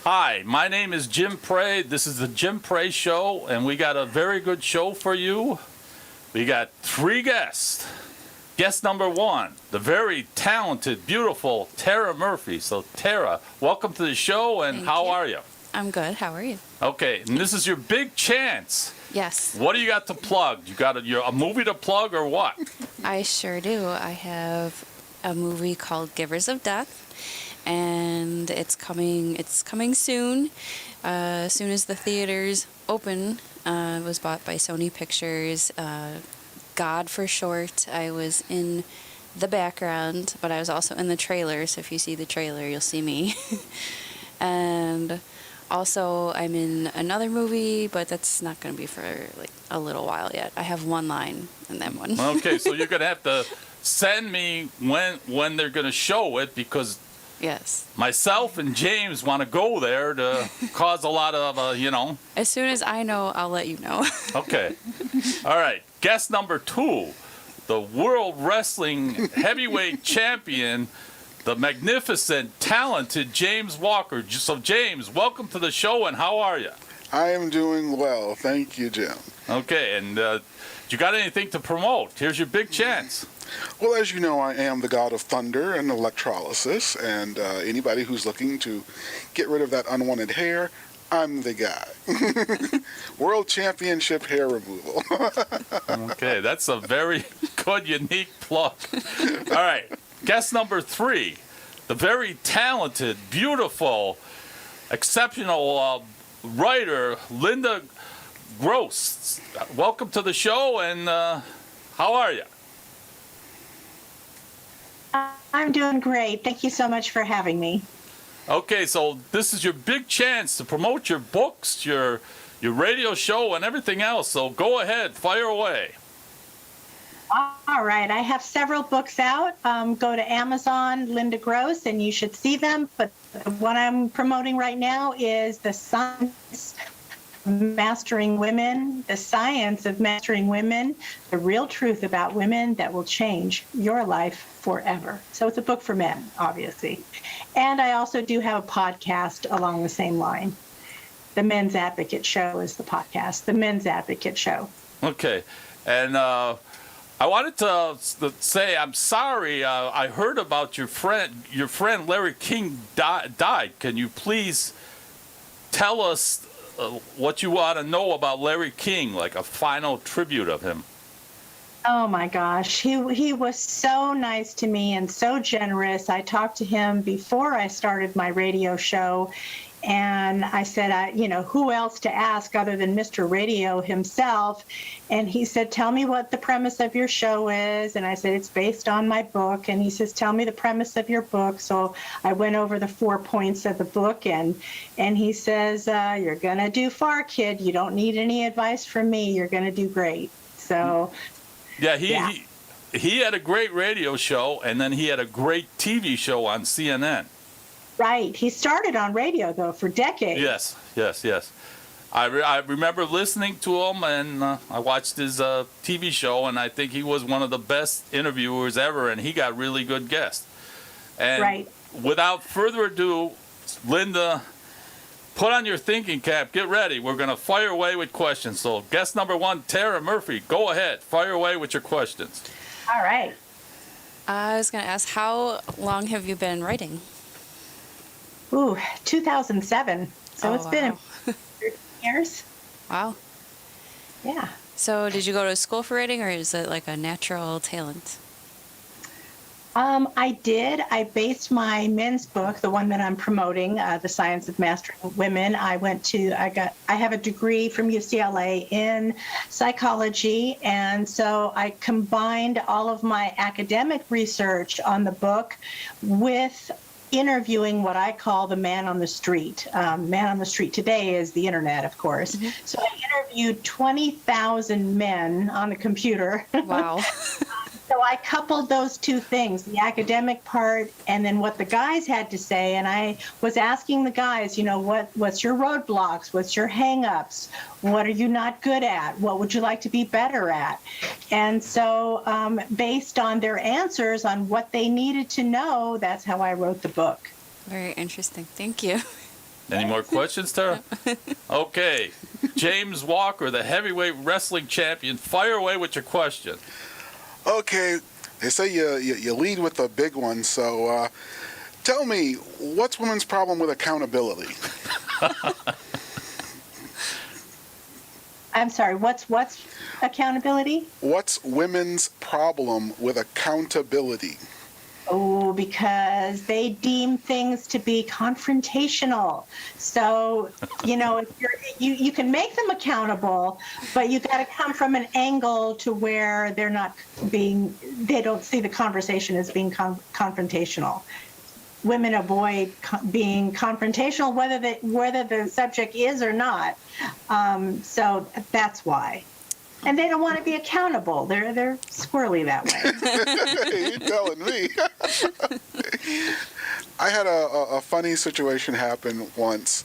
Hi, my name is Jim Prey. This is the Jim Prey Show, and we got a very good show for you. We got 3 guests. Guest number 1, the very talented, beautiful Tara Murphy. So, Tara, welcome to the show, and how are you? I'm good. How are you? Okay, and this is your big chance. Yes. What do you got to plug? You got a movie to plug or what? I sure do. I have a movie called Givers of Death, and it's coming soon. As soon as the theaters open. It was bought by Sony Pictures. God for short. I was in the background, but I was also in the trailer. So if you see the trailer, you'll see me. And also, I'm in another movie, but that's not going to be for like a little while yet. I have one line in that one. Okay, so you're going to have to send me when they're going to show it, because Yes. myself and James want to go there to cause a lot of, As soon as I know, I'll let you know. Okay. All right. Guest number 2, the World Wrestling Heavyweight Champion, the magnificent, talented James Walker. So, James, welcome to the show, and how are you? I am doing well. Thank you, Jim. Okay, and you got anything to promote? Here's your big chance. Well, as you know, I am the god of thunder and electrolysis, and anybody who's looking to get rid of that unwanted hair, I'm the guy. World Championship hair removal. Okay, that's a very good, unique plug. All right, guest number 3, the very talented, beautiful, exceptional writer, Linda Gross. Welcome to the show, and how are you? I'm doing great. Thank you so much for having me. Okay, so this is your big chance to promote your books, your radio show, and everything else. So go ahead, fire away. All right. I have several books out. Go to Amazon, Linda Gross, and you should see them. But what I'm promoting right now is The Science of Mastering Women, The Science of Mastering Women, the real truth about women that will change your life forever. So it's a book for men, obviously. And I also do have a podcast along the same line. The Men's Advocate Show is the podcast, The Men's Advocate Show. Okay, and I wanted to say I'm sorry. I heard about your friend Larry King died. Can you please tell us what you want to know about Larry King, like a final tribute of him? Oh my gosh, he was so nice to me and so generous. I talked to him before I started my radio show, and I said, who else to ask other than Mr. Radio himself? And he said, tell me what the premise of your show is. And I said, it's based on my book. And he says, tell me the premise of your book. So I went over the 4 points of the book, and he says, you're going to do far, kid. You don't need any advice from me. You're going to do great. So... Yeah, he had a great radio show, and then he had a great TV show on CNN. Right. He started on radio, though, for decades. Yes. I remember listening to him, and I watched his TV show, and I think he was one of the best interviewers ever, and he got really good guests. And right. Without further ado, Linda, put on your thinking cap. Get ready. We're going to fire away with questions. So guest number 1, Tara Murphy, go ahead. Fire away with your questions. All right. I was going to ask, how long have you been writing? 2007. So it's been 13 years. Wow. Yeah. So did you go to school for writing, or is it like a natural talent? I did. I based my men's book, the one that I'm promoting, The Science of Mastering Women. I have a degree from UCLA in psychology, and so I combined all of my academic research on the book with interviewing what I call the man on the street. Man on the street today is the internet, of course. Mm-hmm. So I interviewed 20,000 men on the computer. Wow. So I coupled those two things, the academic part and then what the guys had to say. And I was asking the guys, what's your roadblocks? What's your hangups? What are you not good at? What would you like to be better at? And so based on their answers on what they needed to know, that's how I wrote the book. Very interesting. Thank you. Any more questions, Tara? Okay. James Walker, the heavyweight wrestling champion, fire away with your question. Okay, they say you lead with the big one, so tell me, what's women's problem with accountability? I'm sorry, what's accountability? What's women's problem with accountability? Oh, because they deem things to be confrontational. So, if you can make them accountable, but you got to come from an angle to where they don't see the conversation as being confrontational. Women avoid being confrontational, whether the subject is or not. So that's why. And they don't want to be accountable. They're squirrely that way. You're telling me. I had a funny situation happen once.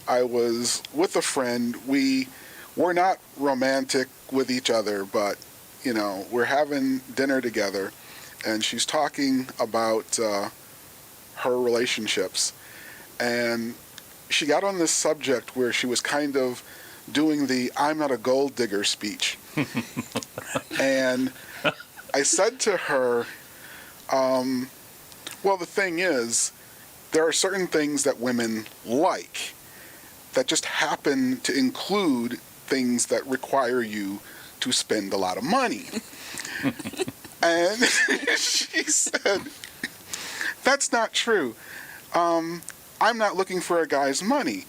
I was with a friend. We were not romantic with each other, but, we're having dinner together, and she's talking about her relationships. And she got on this subject where she was kind of doing the "I'm not a gold digger" speech. And I said to her, well, the thing is, there are certain things that women like that just happen to include things that require you to spend a lot of money. And she said, that's not true. I'm not looking for a guy's money.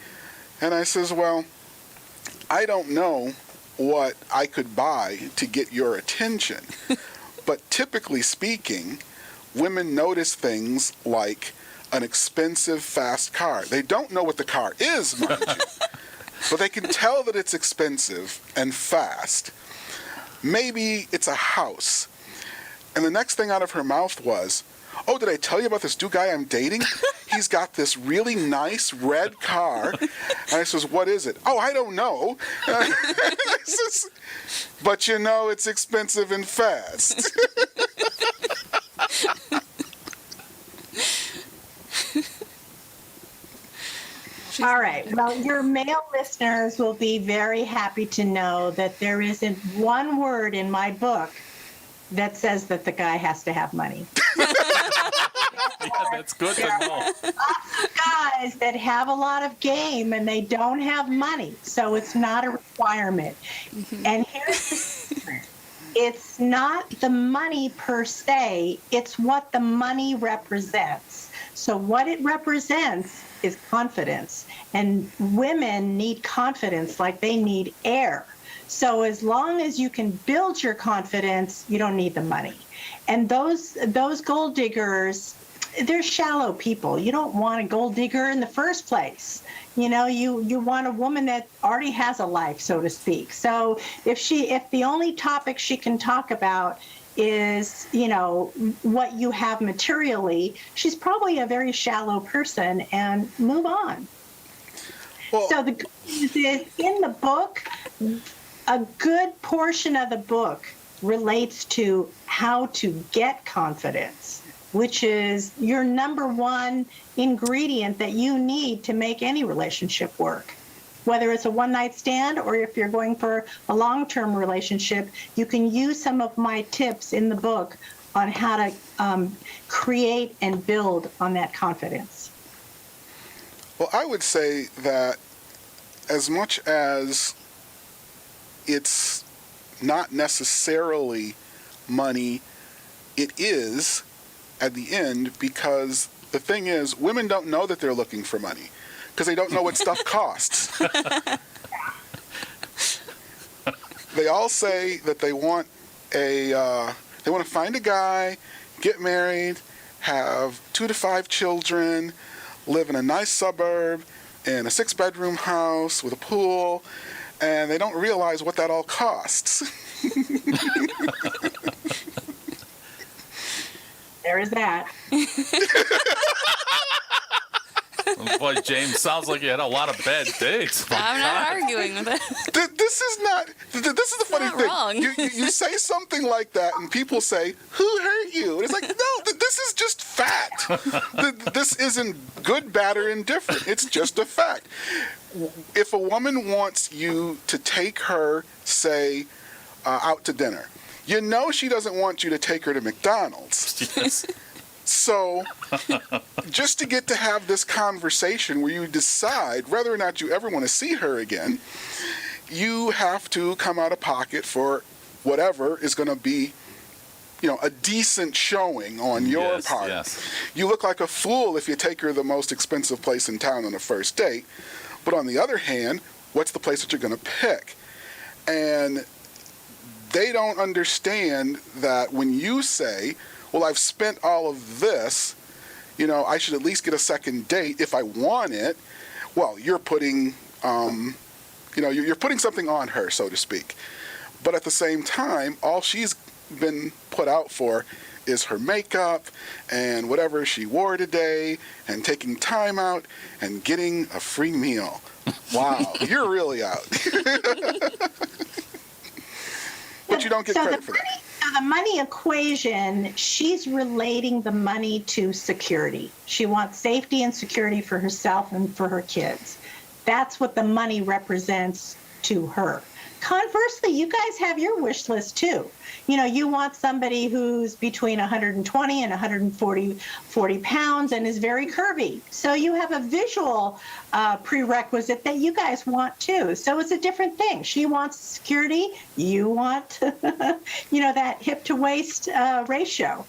And I says, well, I don't know what I could buy to get your attention. But typically speaking, women notice things like an expensive, fast car. They don't know what the car is, mind you, but they can tell that it's expensive and fast. Maybe it's a house. And the next thing out of her mouth was, oh, did I tell you about this new guy I'm dating? He's got this really nice red car. And I says, what is it? Oh, I don't know. And I says, but it's expensive and fast. All right. Well, your male listeners will be very happy to know that there isn't one word in my book that says that the guy has to have money. Yeah, that's good to know. Lots of guys that have a lot of game and they don't have money, so it's not a requirement. And here's the secret. It's not the money per se, it's what the money represents. So what it represents is confidence. And women need confidence like they need air. So as long as you can build your confidence, you don't need the money. And those gold diggers, they're shallow people. You don't want a gold digger in the first place. You want a woman that already has a life, so to speak. So if the only topic she can talk about is, what you have materially, she's probably a very shallow person, and move on. Well, So the good news is, in the book, a good portion of the book relates to how to get confidence, which is your number one ingredient that you need to make any relationship work. Whether it's a one-night stand or if you're going for a long-term relationship, you can use some of my tips in the book on how to create and build on that confidence. Well, I would say that as much as it's not necessarily money, it is at the end, because the thing is, women don't know that they're looking for money because they don't know what stuff costs. They all say that they want they want to find a guy, get married, have 2 to 5 children, live in a nice suburb, in a 6-bedroom house with a pool, and they don't realize what that all costs. There is that. Boy, James, sounds like you had a lot of bad dates. I'm not arguing with it. This is the funny not thing. wrong. You say something like that, and people say, "Who hurt you?" And it's like, no, this is just fact. This isn't good, bad, or indifferent. It's just a fact. If a woman wants you to take her, say, out to dinner, you know she doesn't want you to take her to McDonald's. Yes. So, just to get to have this conversation where you decide whether or not you ever want to see her again, you have to come out of pocket for whatever is going to be, a decent showing on your Yes, part. yes. You look like a fool if you take her to the most expensive place in town on a first date. But on the other hand, what's the place that you're going to pick? And they don't understand that when you say, well, I've spent all of this, I should at least get a second date if I want it. Well, you're putting, you're putting something on her, so to speak. But at the same time, all she's been put out for is her makeup and whatever she wore today and taking time out and getting a free meal. Wow, you're really out. But you don't get credit for that. So the money equation, she's relating the money to security. She wants safety and security for herself and for her kids. That's what the money represents to her. Conversely, you guys have your wish list too. You want somebody who's between 120 and 140 pounds and is very curvy. So you have a visual prerequisite that you guys want too. So it's a different thing. She wants security. You want, that hip to waist ratio.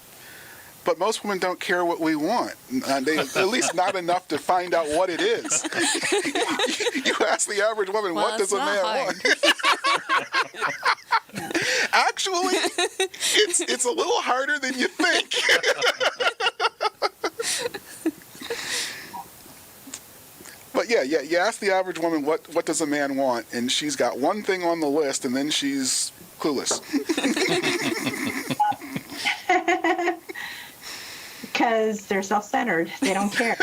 But most women don't care what we want. They, at least not enough to find out what it is. You ask the average woman, Well, what does it's a not man hard. want? Actually, it's a little harder than you think. But yeah, you ask the average woman, what does a man want? And she's got one thing on the list, and then she's clueless. Because they're self-centered. They don't care.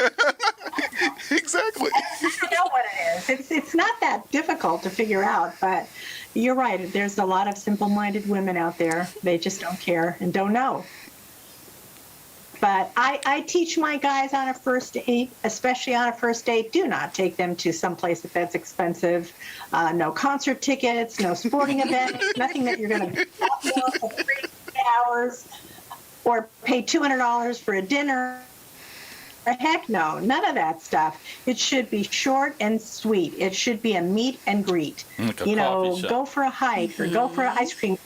Exactly. I know what it is. It's not that difficult to figure out, but you're right. There's a lot of simple-minded women out there. They just don't care and don't know. But I teach my guys on a first date, especially on a first date, do not take them to someplace that's expensive. No concert tickets, no sporting events, nothing that you're going to for 3 hours or pay $200 for a dinner. Heck no, none of that stuff. It should be short and sweet. It should be a meet and greet. Like a coffee shop. Go for a hike or go for an ice cream.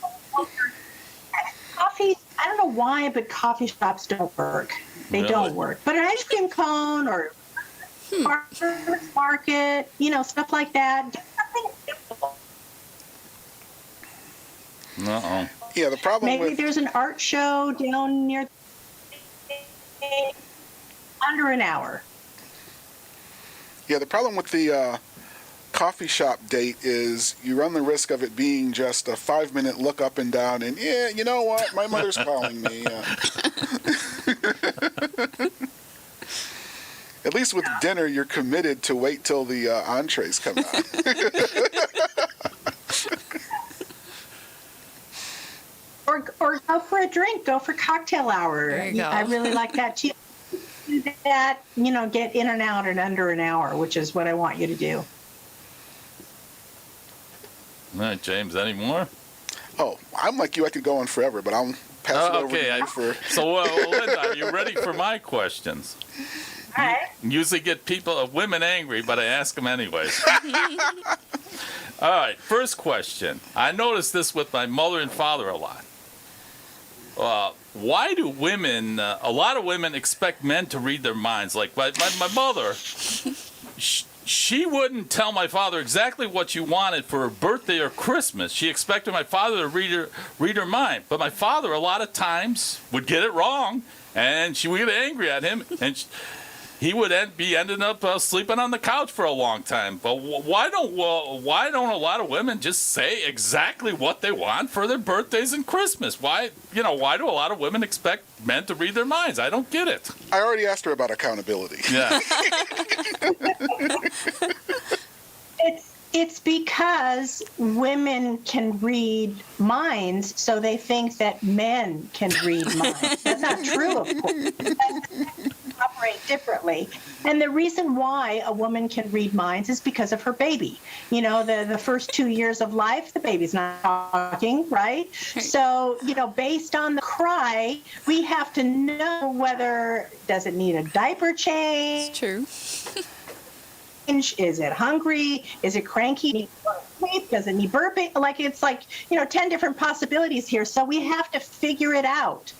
Coffee, I don't know why, but coffee shops don't work. They Really? don't work. But an ice cream cone or farmer's market, stuff like that. Just something simple. Uh-oh. Yeah, the problem Maybe with there's an art show down near under an hour. the problem with the coffee shop date is you run the risk of it being just a 5-minute look up and down and, yeah, you know what, my mother's calling me. At least with dinner, you're committed to wait till the entrees come out. Or go for a drink, go for cocktail hour. There you go. I really like that too. Do that, get in and out in under an hour, which is what I want you to do. All right, James, any more? Oh, I'm like you, I could go on forever, but I'll pass it over to you for... So, Linda, are you ready for my questions? All right. Usually get women angry, but I ask them anyways. All right, first question. I noticed this with my mother and father a lot. Why do women, a lot of women expect men to read their minds? Like my mother, she wouldn't tell my father exactly what she wanted for her birthday or Christmas. She expected my father to read her mind. But my father, a lot of times, would get it wrong, and she would get angry at him, and he would ended up sleeping on the couch for a long time. But why don't a lot of women just say exactly what they want for their birthdays and Christmas? Why do a lot of women expect men to read their minds? I don't get it. I already asked her about accountability. Yeah. It's because women can read minds, so they think that men can read minds. That's not true, of course. operate differently. And the reason why a woman can read minds is because of her baby. You know, the first 2 years of life, the baby's not talking, right? So, you know, based on the cry, we have to know whether, does it need a diaper change? It's true. Is it hungry? Is it cranky? Need sleep? Does it need burping? Like, it's like, you know, 10 different possibilities here. So we have to figure it out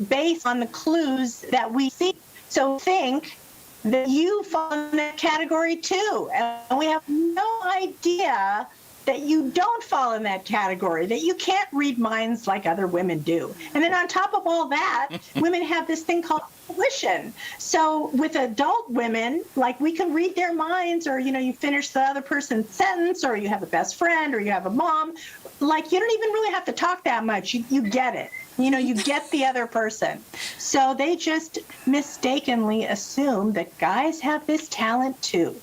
based on the clues that we see. So think that you fall in that category too. And we have no idea that you don't fall in that category, that you can't read minds like other women do. And then on top of all that, women have this thing called intuition. So with adult women, like, we can read their minds, or, you know, you finish the other person's sentence, or you have a best friend, or you have a mom. Like, you don't even really have to talk that much. You get it. You know, you get the other person. So they just mistakenly assume that guys have this talent too.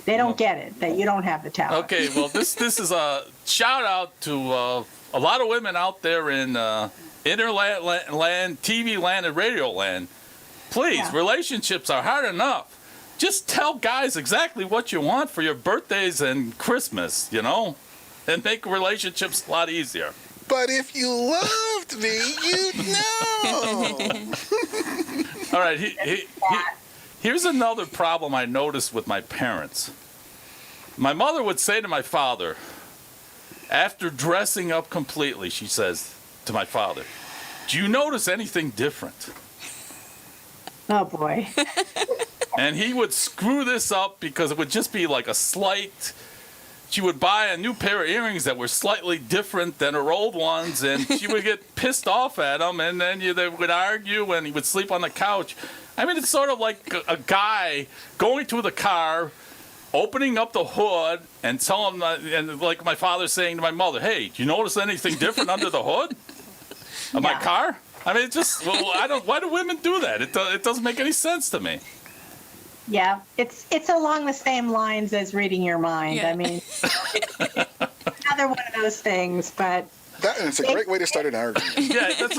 They don't get it, that you don't have the talent. Okay, well, this is a shout out to a lot of women out there in internet land, TV land, and radio land. Please, Yeah. relationships are hard enough. Just tell guys exactly what you want for your birthdays and Christmas, you know, and make relationships a lot easier. But if you loved me, you'd know. All right, here's another problem I noticed with my parents. My mother would say to my father, after dressing up completely, she says to my father, "Do you notice anything different?" Oh, boy. And he would screw this up because it would just be like a slight. She would buy a new pair of earrings that were slightly different than her old ones, and she would get pissed off at him, and then they would argue, and he would sleep on the couch. I mean, it's sort of like a guy going to the car, opening up the hood, and telling, and like my father saying to my mother, "Hey, do you notice anything different under the hood of my Yeah. car?" I mean, it's just, well, I don't. Why do women do that? It doesn't make any sense to me. Yeah, it's along the same lines as reading your mind. Yeah. I mean, another one of those things, but And it's a great way to start an argument. Yeah, that's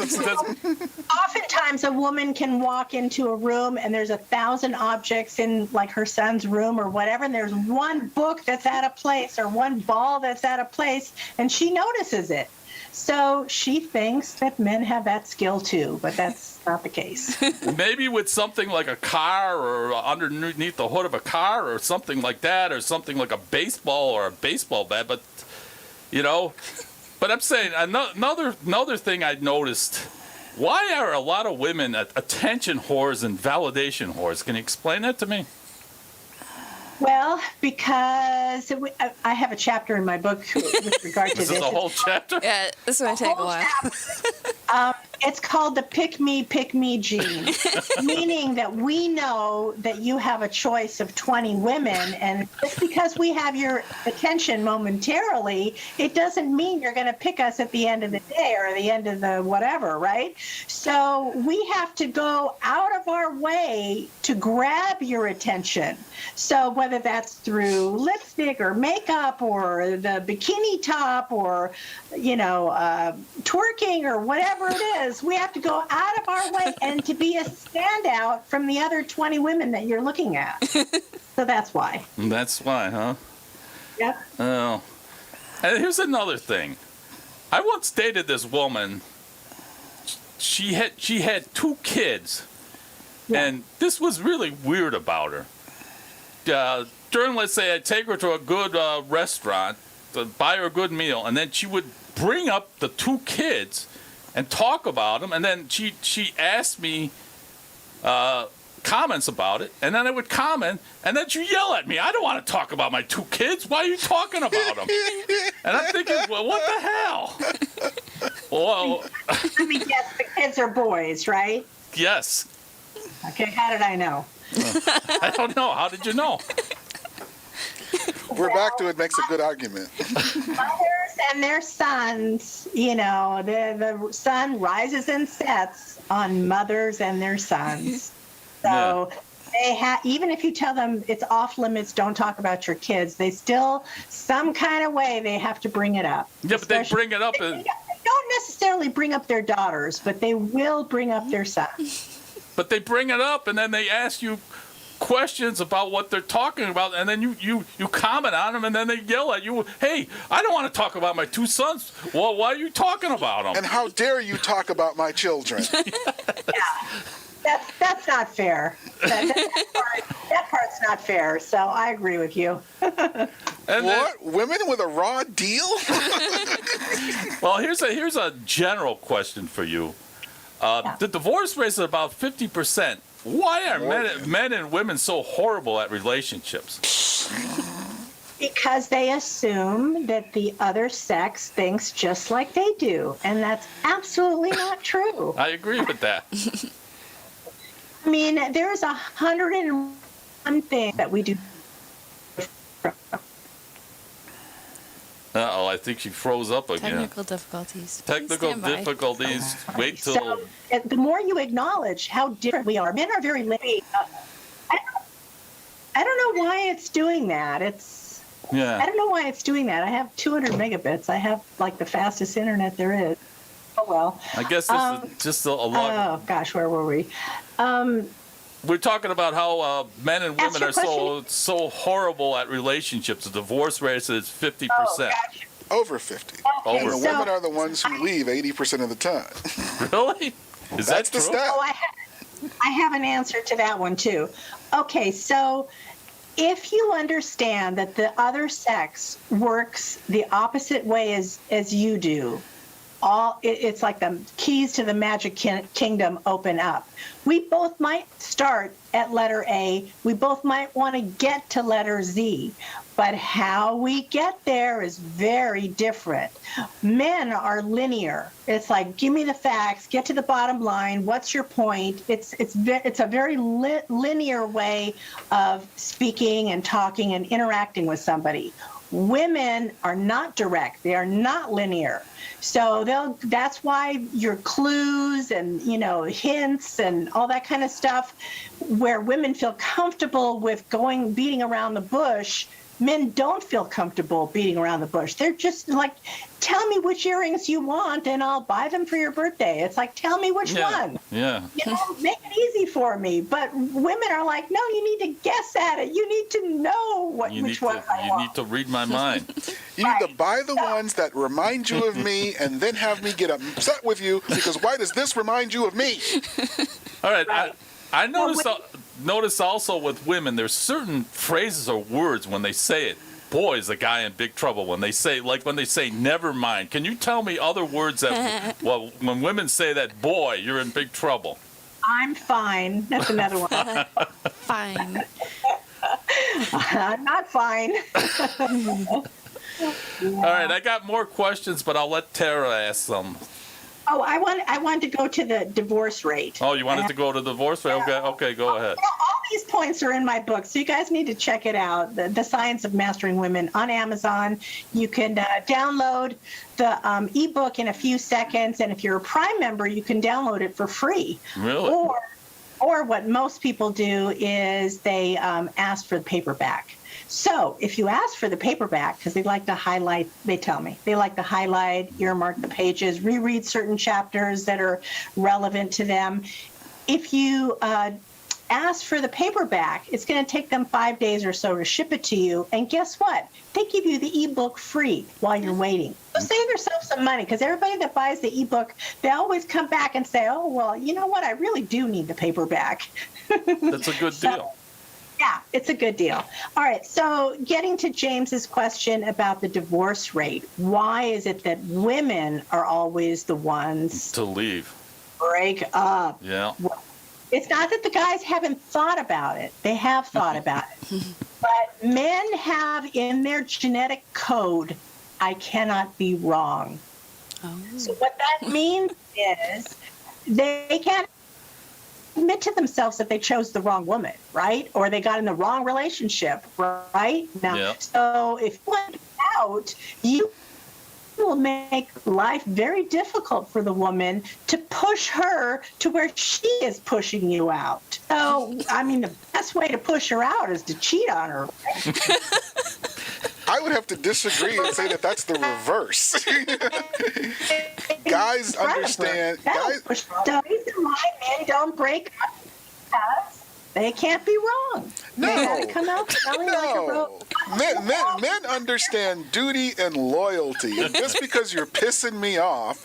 oftentimes a woman can walk into a room and there's 1,000 objects in, like, her son's room or whatever, and there's one book that's out of place or one ball that's out of place, and she notices it. So she thinks that men have that skill too, but that's not the case. maybe with something like a car or underneath the hood of a car or something like that, or something like a baseball or a baseball bat, but, you know, but I'm saying another thing I noticed, why are a lot of women attention whores and validation whores? Can you explain that to me? Well, because I have a chapter in my book with regard to This this. is a whole chapter? Yeah, this might take a while. It's called the pick me gene, meaning that we know that you have a choice of 20 women, and just because we have your attention momentarily, it doesn't mean you're going to pick us at the end of the day or the end of the whatever, right? So we have to go out of our way to grab your attention. So whether that's through lipstick or makeup or the bikini top or, you know, twerking or whatever it is, we have to go out of our way and to be a standout from the other 20 women that you're looking at. So that's why. That's why, huh? Yep. Oh. And here's another thing. I once dated this woman. She had 2 kids, Yeah. and this was really weird about her. During, let's say, I'd take her to a good restaurant, to buy her a good meal, and then she would bring up the 2 kids and talk about them, and then she asked me comments about it, and then I would comment, and then she'd yell at me. I don't want to talk about my 2 kids. Why are you talking about them? And I'm thinking, well, what the hell? Well, Let me guess, the kids are boys, right? yes. Okay, how did I know? I don't know. How did you know? We're back to it makes a good argument. Mothers and their sons, you know, the sun rises and sets on mothers and their sons. So they even if you tell them it's off limits, don't talk about your kids, they still, some kind of way, they have to bring it up. Yeah, but they Especially- bring it up. They don't necessarily bring up their daughters, but they will bring up their sons. but they bring it up and then they ask you questions about what they're talking about, and then you comment on them, and then they yell at you, "Hey, I don't want to talk about my two sons. Well, why are you talking about them?" And how dare you talk about my children? That's not fair. That part's not fair. So I agree with you. And then, What? Women with a raw deal? well, here's a general question for you. The divorce rate is about 50%. Why are men and women so horrible at relationships? Because they assume that the other sex thinks just like they do, and that's absolutely not true. I agree with that. I mean, there's 101 things that we do. Uh-oh, I think she froze up again. Technical difficulties. Technical Stand by. difficulties. Wait till... So the more you acknowledge how different we are, men are very limited. I don't know why it's doing that. I Yeah. don't know why it's doing that. I have 200 megabits. I have like the fastest internet there is. Oh well. I guess this is just a lot. Oh gosh, where were we? We're talking about how men and Ask women your are so horrible at relationships. The divorce rate is 50%. Oh, gotcha. Over 50. Okay, And the so- women are the ones who leave 80% of the time. Really? Is That's that the true? stat. Oh, I have an answer to that one too. Okay, so if you understand that the other sex works the opposite way as you do, it's like the keys to the magic kingdom open up. We both might start at letter A. We both might want to get to letter Z. But how we get there is very different. Men are linear. It's like, give me the facts, get to the bottom line. What's your point? It's a very linear way of speaking and talking and interacting with somebody. Women are not direct. They are not linear. So that's why your clues and, hints and all that kind of stuff, where women feel comfortable with beating around the bush, men don't feel comfortable beating around the bush. They're just like, tell me which earrings you want and I'll buy them for your birthday. It's like, tell me which one. Yeah. Make it easy for me. But women are like, no, you need to guess at it. You need to know which one I want. You need to read my mind. You need to buy the ones that remind you of me and then have me get upset with you because why does this remind you of me? All right. Right. I notice also with women, there's certain phrases or words when they say it. Boy, is the guy in big trouble when they say never mind. Can you tell me other words that, when women say that, boy, you're in big trouble? I'm fine. That's another one. Fine. I'm not fine. All right, I got more questions, but I'll let Tara ask some. Oh, I want to go to the divorce rate. Oh, you wanted to go to the divorce rate? Okay, go ahead. All these points are in my book, so you guys need to check it out. The Science of Mastering Women on Amazon. You can download the ebook in a few seconds, and if you're a Prime member, you can download it for free. Really? Or what most people do is they ask for the paperback. So if you ask for the paperback, because they like to highlight, they tell me, they like to highlight, earmark the pages, reread certain chapters that are relevant to them. If you ask for the paperback, it's going to take them 5 days or so to ship it to you. And guess what? They give you the ebook free while you're waiting. So save yourself some money, because everybody that buys the ebook, they always come back and say, oh, well, you know what? I really do need the paperback. That's a good deal. Yeah, it's a good deal. All right, so getting to James's question about the divorce rate, why is it that women are always the ones To leave. break up? Yeah. It's not that the guys haven't thought about it. They have thought about it. But men have in their genetic code, I cannot be wrong. Oh. So what that means is they can't admit to themselves that they chose the wrong woman, right? Or they got in the wrong relationship, right? Now, Yeah. So if you want out, you will make life very difficult for the woman to push her to where she is pushing you out. So, I mean, the best way to push her out is to cheat on her. Right? I would have to disagree and say that that's the reverse. Guys understand. Guys, The reason why men don't break up is because they can't be wrong. They gotta come out smelling like a rose. Men understand duty and loyalty. And just because you're pissing me off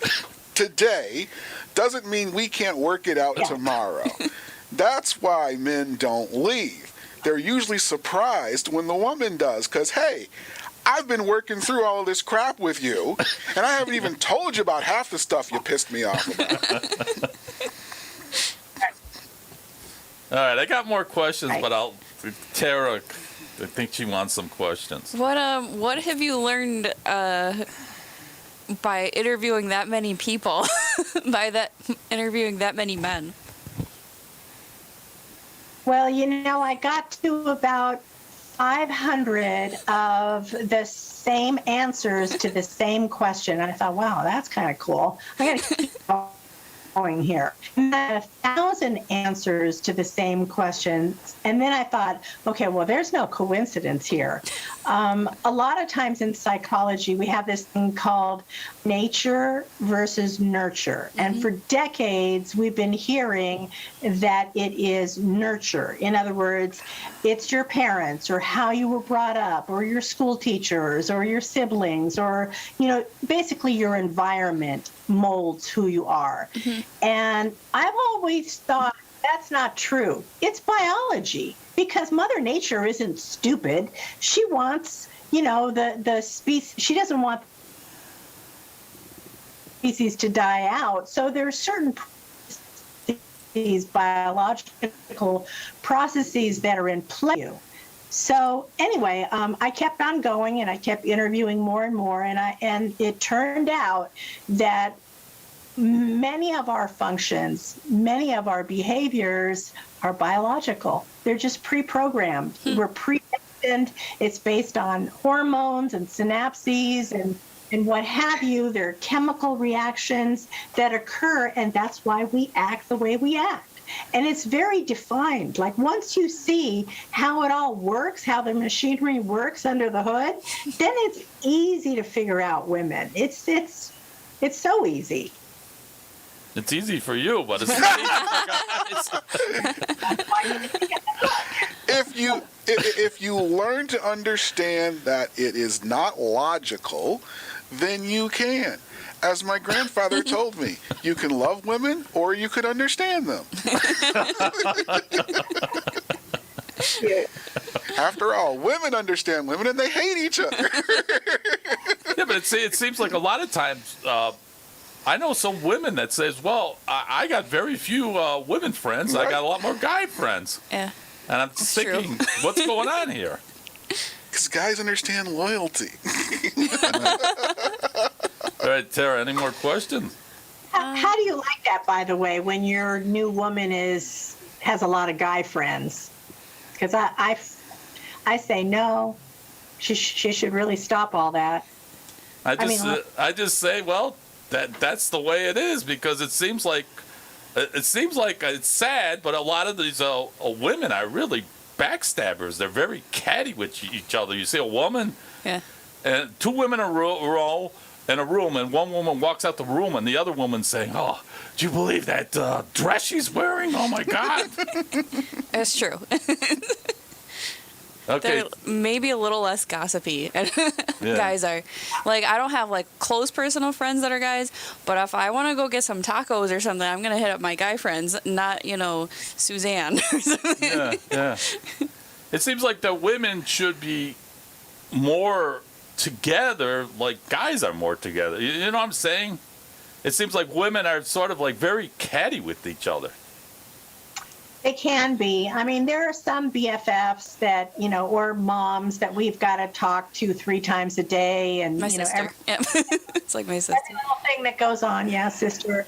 today doesn't mean we can't work it out tomorrow. That's why men don't leave. They're usually surprised when the woman does, because, hey, I've been working through all this crap with you, and I haven't even told you about half the stuff you pissed me off about. All right, I got more questions, but Tara, I think she wants some questions. What have you learned by interviewing that many people? Interviewing that many men? Well, I got to about 500 of the same answers to the same question. And I thought, wow, that's kind of cool. I got to keep going here. And then 1,000 answers to the same questions. And then I thought, okay, well, there's no coincidence here. A lot of times in psychology, we have this thing called nature versus nurture. And for decades, we've been hearing that it is nurture. In other words, it's your parents or how you were brought up or your school teachers or your siblings or, basically your environment molds who you are. And I've always thought that's not true. It's biology, because Mother Nature isn't stupid. She wants, the species. She doesn't want species to die out. So there's certain these biological processes that are in play. So anyway, I kept on going and I kept interviewing more and more, and it turned out that many of our functions, many of our behaviors are biological. They're just pre-programmed. We're predestined. It's based on hormones and synapses and what have you. There are chemical reactions that occur, and that's why we act the way we act. And it's very defined. Like once you see how it all works, how the machinery works under the hood, then it's easy to figure out women. It's so easy. It's easy for you, but it's not easy for guys. If you learn to understand that it is not logical, then you can. As my grandfather told me, you can love women or you could understand them. After all, women understand women and they hate each other. Yeah, but it seems like a lot of times, I know some women that says, well, I got very few women friends. Right. I got a lot more guy friends. Yeah. And I'm just thinking, what's going on here? Because guys understand loyalty. All right, Tara, any more questions? How do you like that, by the way, when your new woman has a lot of guy friends? Because I say no, she should really stop all that. I just say, well, that's the way it is, because it seems like it's sad, but a lot of these women are really backstabbers. They're very catty with each other. You see a woman, and two women in a row in a room, and one woman walks out the room, and the other woman's saying, "Oh, do you believe that dress she's wearing? Oh my God!" It's true. Okay. They're maybe a little less gossipy. Guys are. Like, I don't have, close personal friends that are guys, but if I want to go get some tacos or something, I'm going to hit up my guy friends, not, Suzanne or something. Yeah. It seems like the women should be more together, like guys are more together. You know what I'm saying? It seems like women are sort of very catty with each other. It can be. I mean, there are some BFFs that, or moms that we've got to talk to 3 times a day. And my sister. It's like my sister. Every little thing that goes on. Yeah, sister.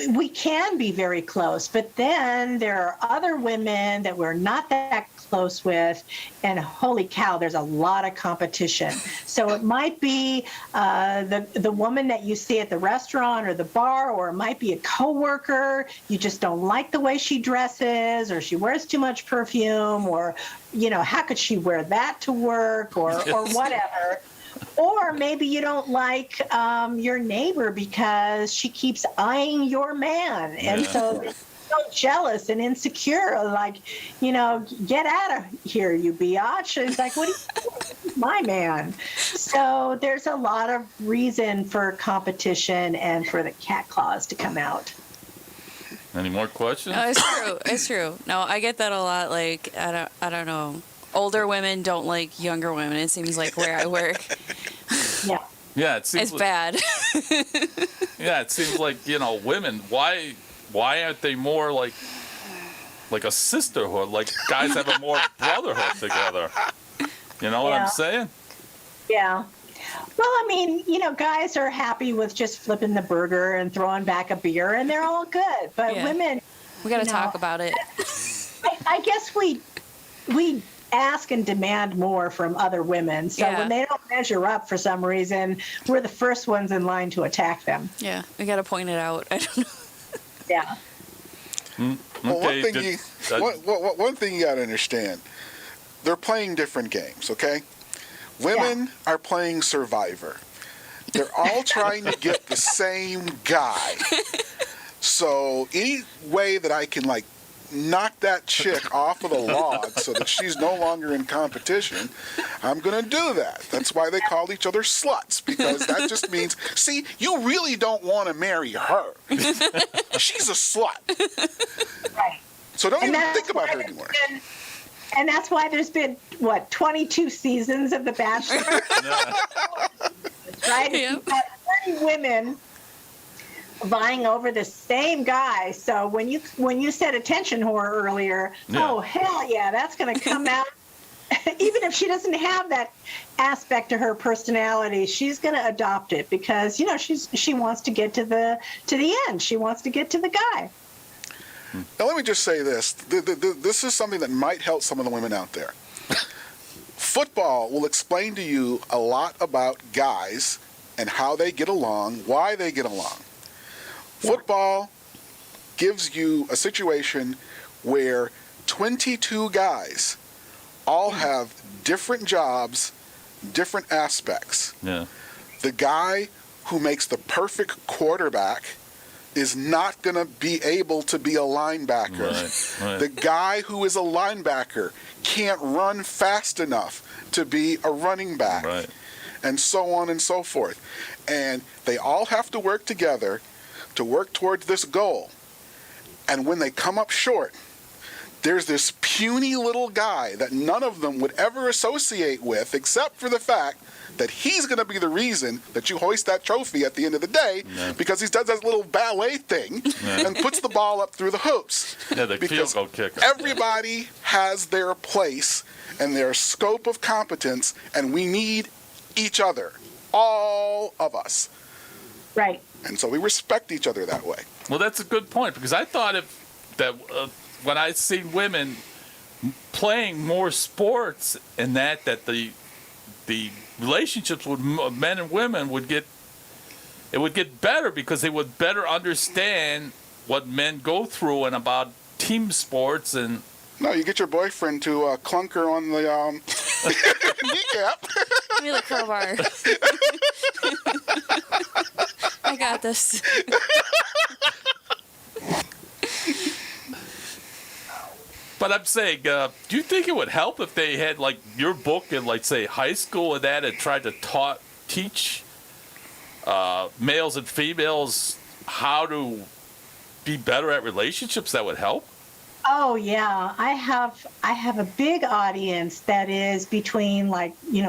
we can be very close, but then there are other women that we're not that close with, and holy cow, there's a lot of competition. So it might be the woman that you see at the restaurant or the bar, or it might be a coworker. You just don't like the way she dresses, or she wears too much perfume, or how could she wear that to work, or whatever. Or maybe you don't like your neighbor because she keeps eyeing your man. And so you're so jealous and insecure, like, get out of here, you biatch. And it's like, what are you doing? This is my man. So there's a lot of reason for competition and for the cat claws to come out. Any more questions? No, it's true. It's true. No, I get that a lot. Like, I don't know. Older women don't like younger women. It seems like where I work. Yeah. Yeah, it seems It's bad. Yeah, it seems like, women, why aren't they more like a sisterhood? Like guys have a more brotherhood together. You know what I'm saying? Yeah. Well, I mean, guys are happy with just flipping the burger and throwing back a beer, and they're all good. But women, We got to talk about it. I guess we ask and demand more from other women. So when they don't measure up for some reason, we're the first ones in line to attack them. Yeah, we got to point it out. I don't know. Yeah. Well, Okay, one thing you got to understand, they're playing different games, okay? Women are playing Survivor. They're all trying to get the same guy. So any way that I can, knock that chick off of the log so that she's no longer in competition, I'm going to do that. That's why they call each other sluts, because that just means, see, you really don't want to marry her. She's a slut. Right. So don't even think about her anymore. And that's why there's been, 22 seasons of The Bachelor? Right? Yep. You've got 30 women vying over the same guy. So when you said attention whore earlier, oh, hell yeah, that's going to come out. Even if she doesn't have that aspect to her personality, she's going to adopt it because, she wants to get to the end. She wants to get to the guy. Now, let me just say this. This is something that might help some of the women out there. Football will explain to you a lot about guys and how they get along, why they get along. Football gives you a situation where 22 guys all have different jobs, different aspects. Yeah. The guy who makes the perfect quarterback is not going to be able to be a linebacker. Right. The guy who is a linebacker can't run fast enough to be a running back. Right. And so on and so forth. And they all have to work together to work towards this goal. And when they come up short, there's this puny little guy that none of them would ever associate with, except for the fact that he's going to be the reason that you hoist that trophy at the end of the day, because he does that little ballet thing and puts the ball up through the hoops. Yeah, the because field goal kicker. everybody has their place and their scope of competence, and we need each other, all of us. Right. And so we respect each other that way. Well, that's a good point, because I thought when I see women playing more sports and that the relationships with men and women would get better, because they would better understand what men go through and about team sports. And No, you get your boyfriend to clunk her on the kneecap. Give me the crowbar. I got this. But I'm saying, do you think it would help if they had your book in say high school and that, and tried to teach males and females how to be better at relationships? That would help. Oh yeah, I have a big audience that is between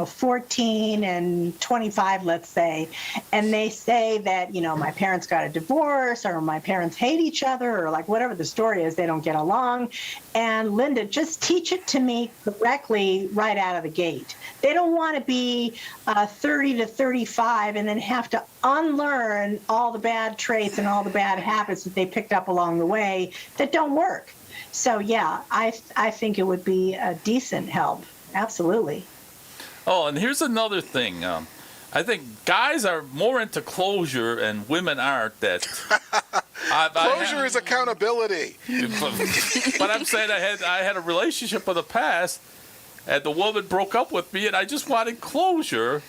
14 and 25, let's say, and they say that my parents got a divorce or my parents hate each other or like whatever the story is, they don't get along. And Linda, just teach it to me correctly right out of the gate. They don't want to be 30 to 35 and then have to unlearn all the bad traits and all the bad habits that they picked up along the way that don't work. So yeah, I think it would be a decent help. Absolutely. Oh, and here's another thing. I think guys are more into closure and women aren't. That Closure is accountability. But I'm saying I had a relationship in the past, and the woman broke up with me, and I just wanted closure,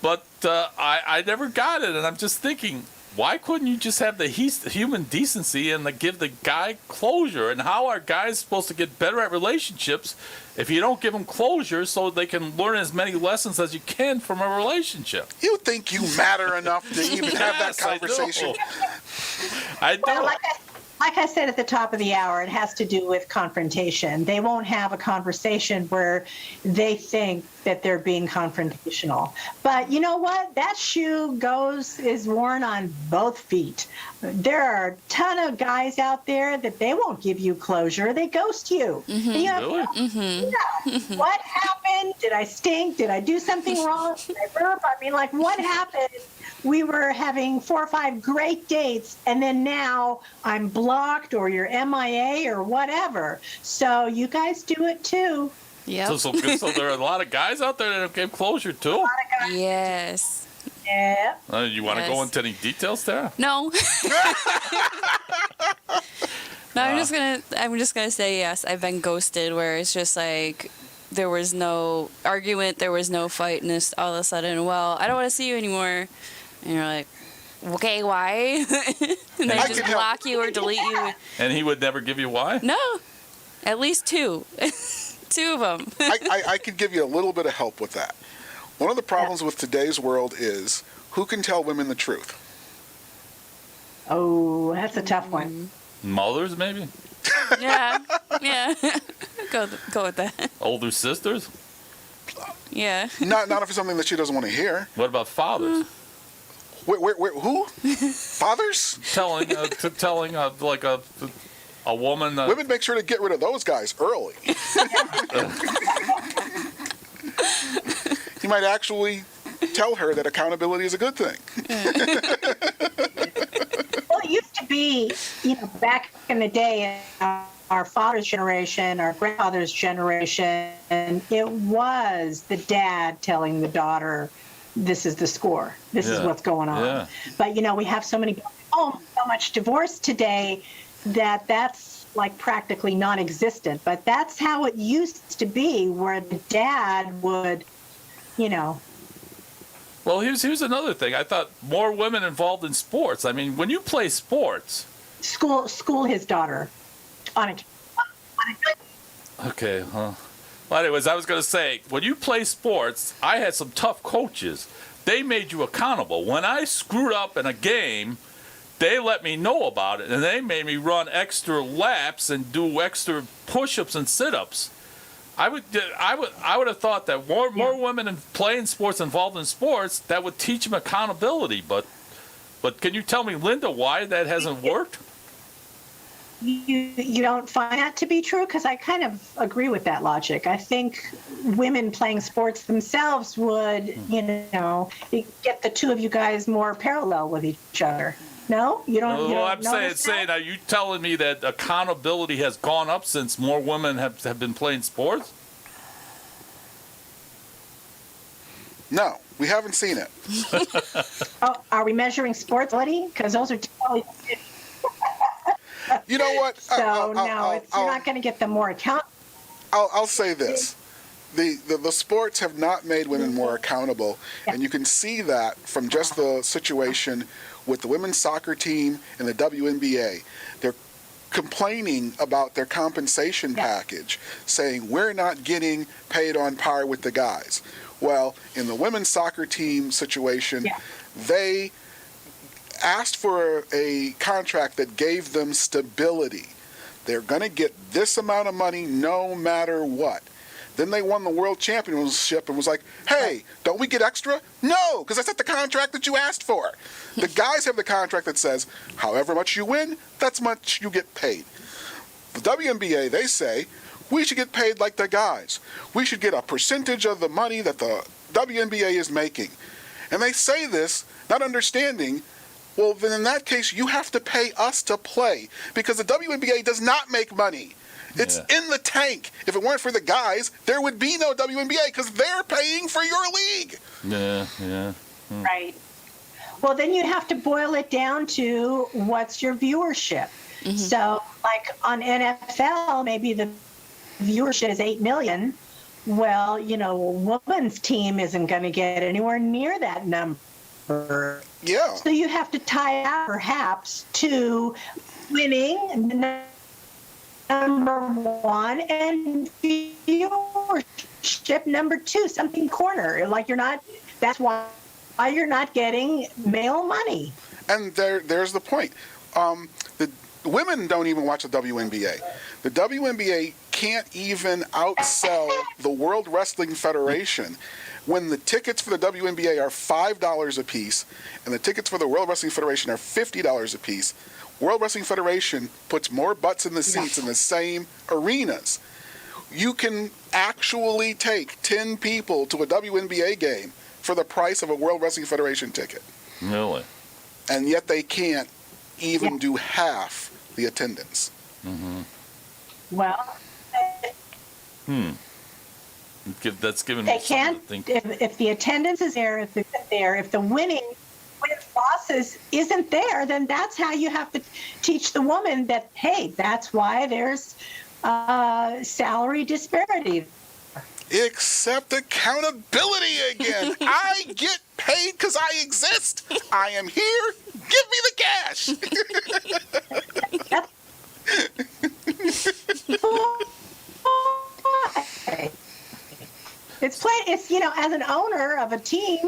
but I never got it, and I'm just thinking, why couldn't you just have the human decency and give the guy closure? And how are guys supposed to get better at relationships if you don't give them closure so they can learn as many lessons as you can from a relationship? You think you matter enough to even have that Yes, I do. conversation? I do. Well, like I said at the top of the hour, it has to do with confrontation. They won't have a conversation where they think that they're being confrontational. But you know what? That shoe is worn on both feet. There are a ton of guys out there that they won't give you closure. They ghost you. And you have Really? yeah. What happened? Did I stink? Did I do something wrong? Did I burp? I mean, what happened? We were having 4 or 5 great dates, and then now I'm blocked or you're MIA or whatever. So you guys do it too. Yep. So there are a lot of guys out there that don't give closure too. Yes. Yeah. You want to go Yes. into any details there? No. No, I'm just gonna say yes. I've been ghosted, where it's just like there was no argument, there was no fight, and it's all of a sudden, well, I don't want to see you anymore, and you're like, okay, why? And they I just can help. block you or delete you. And he would never give you why? No, at least 2, 2 of them. I could give you a little bit of help with that. One of the problems with today's world is who can tell women the truth? Oh, that's a tough one. Mothers, maybe? Yeah, yeah. Go with that. Older sisters? Yeah. Not if it's something that she doesn't want to hear. What about fathers? Wait, who? Fathers? telling a woman. Women make sure to get rid of those guys early. You might actually tell her that accountability is a good thing. Well, it used to be, back in the day, our father's generation, our grandfather's generation, it was the dad telling the daughter, this is the score. This is Yeah. what's going on. Yeah. But, we have so much divorce today that that's practically non-existent. But that's how it used to be, where the dad would, Well, here's another thing. I thought more women involved in sports. I mean, when you play sports. school his daughter on a Okay, huh? Well, anyways, I was going to say, when you play sports, I had some tough coaches. They made you accountable. When I screwed up in a game, they let me know about it, and they made me run extra laps and do extra push-ups and sit-ups. I would have thought that more women playing sports, involved in sports, that would teach them accountability. But can you tell me, Linda, why that hasn't worked? You don't find that to be true? Because I kind of agree with that logic. I think women playing sports themselves would, get the two of you guys more parallel with each other. No, you don't. You Well, don't I'm notice saying, that? are you telling me that accountability has gone up since more women have been playing sports? No, we haven't seen it. Oh, are we measuring sports ability? Because those are totally. You know what? So you're not going to get them more account. I'll say this. The sports have not made women more accountable, and you can see that from just the situation with the women's soccer team and the WNBA. They're complaining about their compensation package, saying we're not getting paid on par with the guys. Well, in the women's soccer team situation, they asked for a contract that gave them stability. They're going to get this amount of money no matter what. Then they won the world championship and was like, hey, don't we get extra? No, because that's not the contract that you asked for. The guys have the contract that says, however much you win, that's much you get paid. The WNBA, they say, we should get paid like the guys. We should get a percentage of the money that the WNBA is making. And they say this, not understanding, well, then in that case, you have to pay us to play because the WNBA does not make money. It's in the tank. If it weren't for the guys, there would be no WNBA because they're paying for your league. Yeah. Right. Well, then you have to boil it down to what's your viewership. Mm-hmm. So, like on NFL, maybe the viewership is 8 million. Well, a women's team isn't going to get anywhere near that number. Yeah. So you have to tie out perhaps to winning number one and viewership number two, something corner. Like that's why you're not getting male money. And there's the point. The women don't even watch the WNBA. The WNBA can't even outsell the World Wrestling Federation when the tickets for the WNBA are $5 a piece and the tickets for the World Wrestling Federation are $50 a piece. World Wrestling Federation puts more butts in the seats in the same arenas. You can actually take 10 people to a WNBA game for the price of a World Wrestling Federation ticket. Really? And yet they can't even do half the attendance. Mm-hmm. Well, That's giving me they can't. something to think. If the attendance is there, if the winning losses isn't there, then that's how you have to teach the woman that, hey, that's why there's salary disparity. Except accountability again. I get paid because I exist. I am here. Give me the cash. It's as an owner of a team.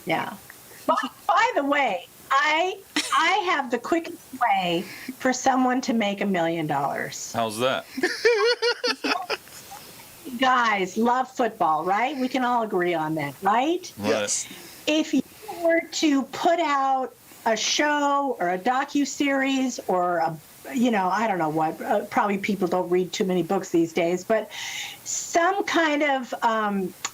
Yeah. By the way, I have the quickest way for someone to make $1 million. How's that? Guys love football, right? We can all agree on that, right? Yes. If you were to put out a show or a docuseries or I don't know what, probably people don't read too many books these days, but some kind of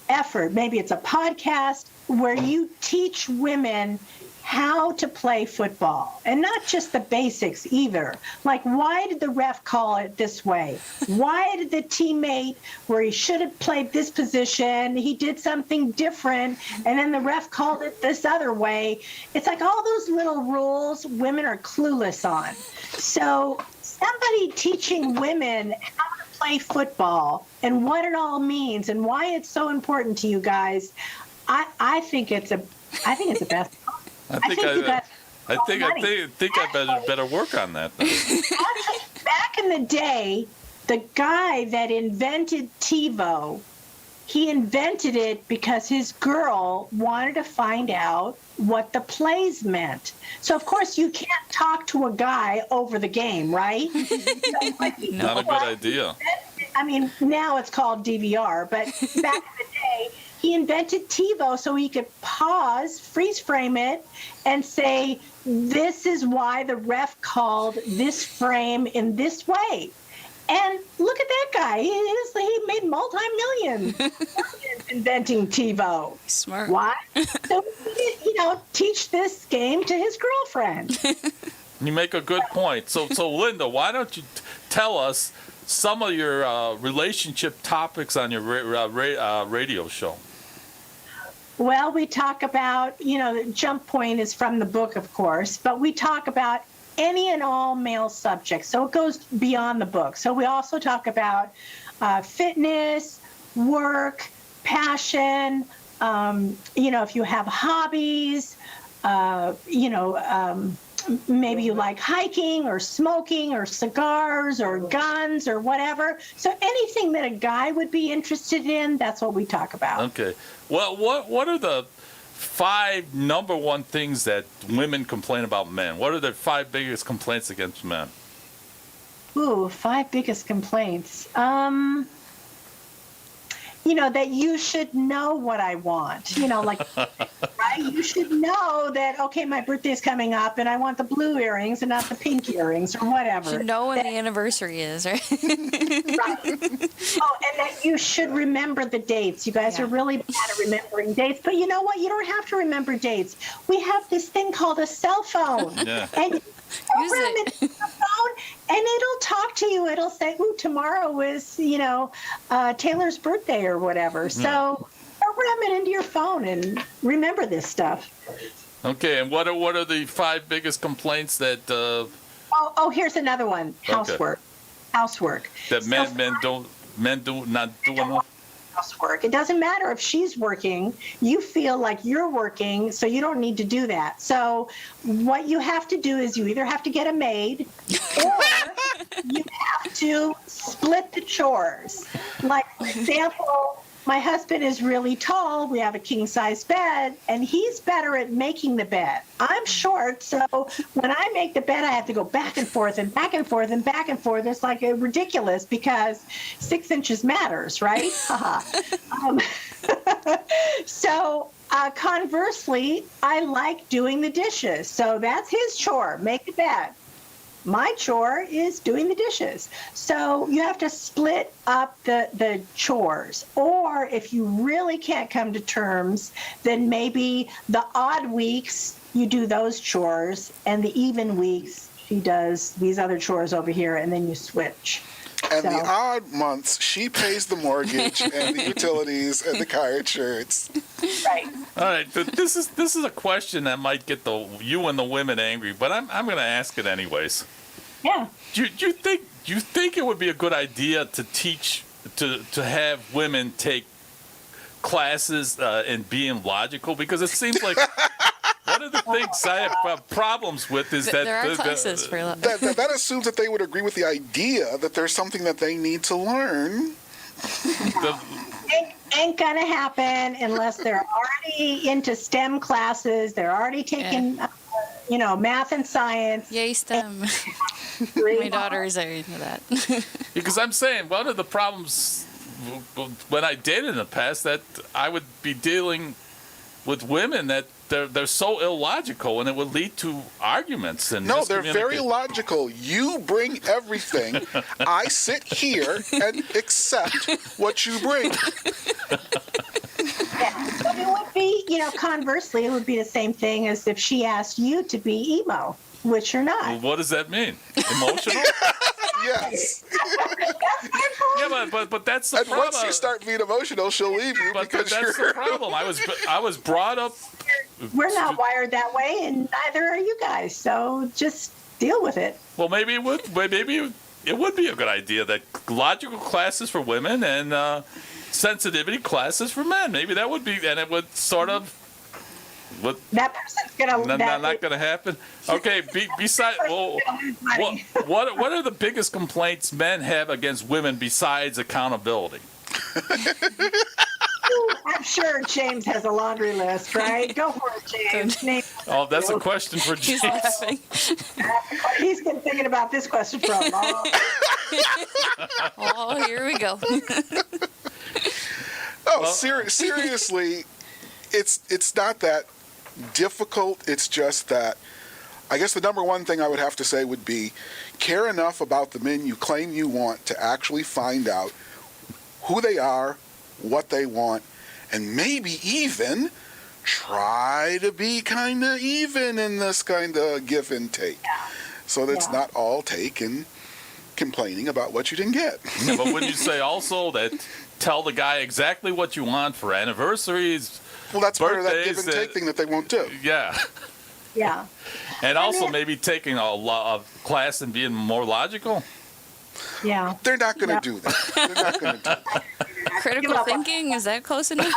effort, maybe it's a podcast where you teach women how to play football, and not just the basics either. Like, why did the ref call it this way? Why did the teammate, where he should have played this position, he did something different, and then the ref called it this other way? It's like all those little rules women are clueless on. So somebody teaching women how to play football and what it all means and why it's so important to you guys, I think it's the best. I think I better work on that. Back in the day, the guy that invented TiVo, he invented it because his girl wanted to find out what the plays meant. So, of course, you can't talk to a guy over the game, right? Not a good idea. I mean, now it's called DVR, but back in the day, he invented TiVo so he could pause, freeze frame it, and say, this is why the ref called this frame in this way. And look at that guy. He made multi-millions inventing TiVo. Smart. Why? So he did, teach this game to his girlfriend. You make a good point. So Linda, why don't you tell us some of your relationship topics on your radio show? Well, we talk about, the Jump Point is from the book, of course, but we talk about any and all male subjects. So it goes beyond the book. So we also talk about fitness, work, passion, if you have hobbies, maybe you like hiking or smoking or cigars or guns or whatever. So anything that a guy would be interested in, that's what we talk about. Okay. Well, what are the 5 number one things that women complain about men? What are the 5 biggest complaints against men? Ooh, 5 biggest complaints. That you should know what I want. Like, right? You should know that, okay, my birthday's coming up and I want the blue earrings and not the pink earrings or whatever. You know when the anniversary is, right? Right. Oh, and that you should remember the dates. You guys are really bad at remembering dates. But you know what? You don't have to remember dates. We have this thing called a cell phone. Yeah. And you program it. it in the phone, and it'll talk to you. It'll say, ooh, tomorrow is, Taylor's birthday or whatever. So program it into your phone and remember this stuff. Okay, and what are the 5 biggest complaints that Here's another one. Housework. Housework. that men do not do enough? Housework. It doesn't matter if she's working. You feel like you're working, so you don't need to do that. So what you have to do is you either have to get a maid or you have to split the chores. Like, for example, my husband is really tall. We have a king-size bed, and he's better at making the bed. I'm short, so when I make the bed, I have to go back and forth and back and forth and back and forth. It's like ridiculous because 6 inches matters, right? So conversely, I like doing the dishes. So that's his chore, make the bed. My chore is doing the dishes. So you have to split up the chores. Or if you really can't come to terms, then maybe the odd weeks you do those chores, and the even weeks she does these other chores over here, and then you switch. And So- the odd months, she pays the mortgage and the utilities and the car insurance. Right. All right, but this is a question that might get you and the women angry, but I'm going to ask it anyways. Yeah. Do you think it would be a good idea to teach to have women take classes in being logical? Because it seems like one of the things I have problems with is that There are classes for that. That assumes that they would agree with the idea that there's something that they need to learn. Ain't gonna happen unless they're already into STEM classes. They're already taking, math and science. Yay, STEM. My daughters are into that. Because I'm saying one of the problems when I dated in the past that I would be dealing with women that they're so illogical and it would lead to arguments and No, they're very miscommunication. logical. You bring everything. I sit here and accept what you bring. Yeah. But it would be, conversely, it would be the same thing as if she asked you to be emo, which you're Well, not. what does that mean? Emotional? Yes. Yeah, but that's the And problem. once you start being emotional, she'll leave you But because that's you're. the problem. I was brought up. We're not wired that way, and neither are you guys. So just deal with it. Well, maybe it would. Maybe it would be a good idea that logical classes for women and sensitivity classes for men. Maybe that would be, and it would sort of. That person's gonna. Not going to happen. Okay. Besides, what are the biggest complaints men have against women besides accountability? I'm sure James has a laundry list, right? Go for it, James. Name- Oh, that's a question for He's James. laughing. He's been thinking about this question for a long time. Oh, here we go. Oh, seriously, it's not that difficult. It's just that I guess the number one thing I would have to say would be care enough about the men you claim you want to actually find out who they are, what they want, and maybe even try to be kind of even in this kind of give and take. So that it's Yeah. not all take and complaining about what you didn't get. Yeah, but would you say also that tell the guy exactly what you want for anniversaries? Well, that's part of that give Birthdays, and take thing that they won't do. Yeah. Yeah. And also then- maybe taking a class and being more logical. Yeah. They're not going to Yeah. do that. They're not going to do that. Critical thinking, is that close enough?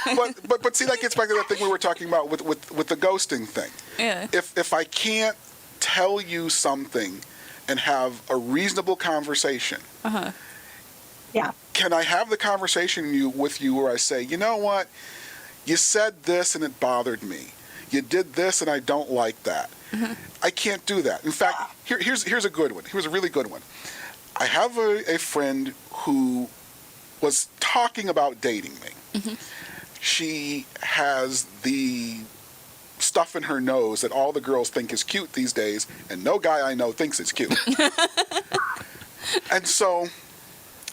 But see, that gets back to that thing we were talking about with the ghosting thing. Yeah. If I can't tell you something and have a reasonable conversation, Yeah. can I have the conversation with you where I say, you know what, You said this and it bothered me. You did this and I don't like that. I can't do that. In fact, here's a good one. Here's a really good one. I have a friend who was talking about dating me. She has the stuff in her nose that all the girls think is cute these days, and no guy I know thinks it's cute. And so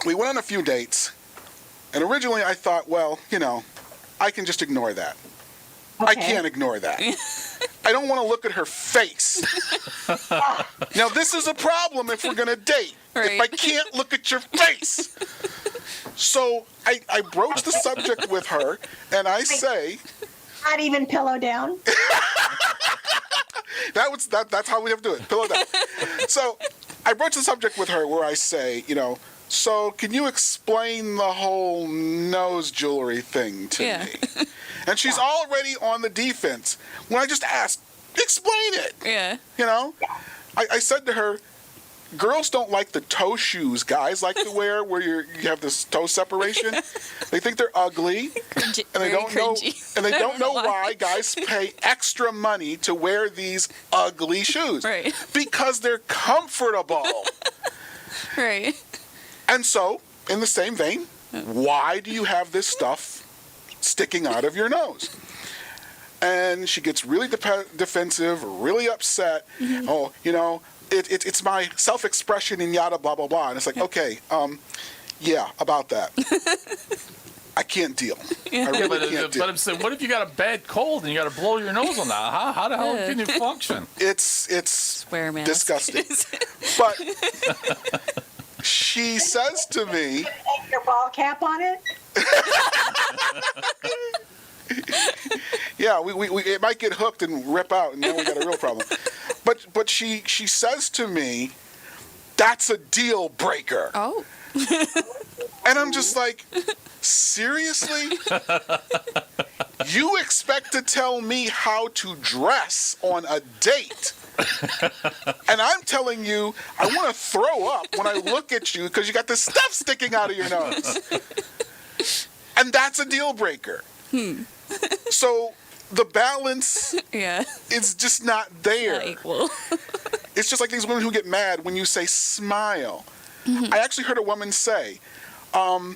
we went on a few dates, and originally I thought, well, I can just ignore that. I Okay. can't ignore that. I don't want to look at her face. Now, this is a problem if we're going to date. Right. If I can't look at your face. So I broach the subject with her, and I say, Not even pillow down. that's how we have to do it. Pillow down. So I broach the subject with her where I say, so can you explain the whole nose jewelry thing to Yeah. me? And she's already on the defense. When I just asked, explain it. Yeah. I said to her, girls don't like the toe shoes guys like to wear where you have this toe separation. They think they're ugly. Cringy, And they very don't know, cringy. and they I don't know why. why guys pay extra money to wear these ugly shoes. Right. Because they're comfortable. Right. And so, in the same vein, why do you have this stuff sticking out of your nose? And she gets really defensive, really upset. Oh, it's my self-expression and yada blah blah blah. And it's like, okay, yeah, about that. I can't deal. I really can't deal. But I'm saying, what if you got a bad cold and you got to blow your nose on that? How the hell can you function? It's Wear a mask. disgusting. But she says to me, Take your ball cap on it. yeah, we it might get hooked and rip out, and then we got a real problem. But she says to me, that's a deal breaker. Oh. And I'm just like, seriously? You expect to tell me how to dress on a date? And I'm telling you, I want to throw up when I look at you because you got this stuff sticking out of your nose. And that's a deal breaker. So the balance Yeah. is just not there. Not equal. It's just like these women who get mad when you say smile. I actually heard a woman say, I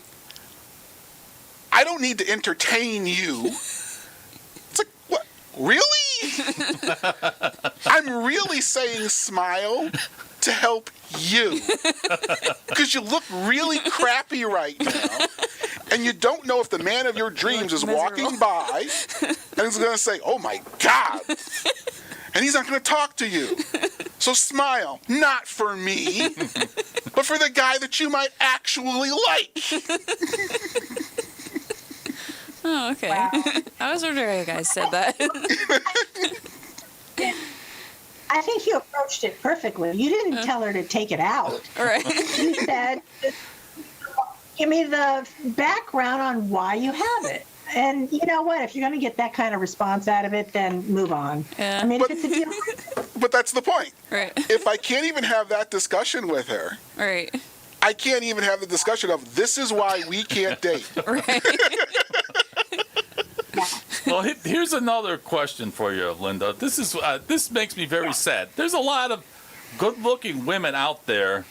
don't need to entertain you. It's like, what? Really? I'm really saying smile to help you. Because you look really crappy right now. And you don't know if the man of your dreams is walking Miserable. by and he's going to say, oh my God. And he's not going to talk to you. So smile, not for me, but for the guy that you might actually like. Oh, okay. Wow. I was wondering how you guys said that. I think you approached it perfectly. You didn't tell her to take it out. All right. You said, give me the background on why you have it. And you know what? If you're going to get that kind of response out of it, then move on. Yeah. I mean, if it's a deal, But that's the point. Right. If I can't even have that discussion with her, Right. I can't even have the discussion of this is why we can't date. Right. Well, here's another question for you, Linda. This makes me very sad. There's a lot of good-looking women out there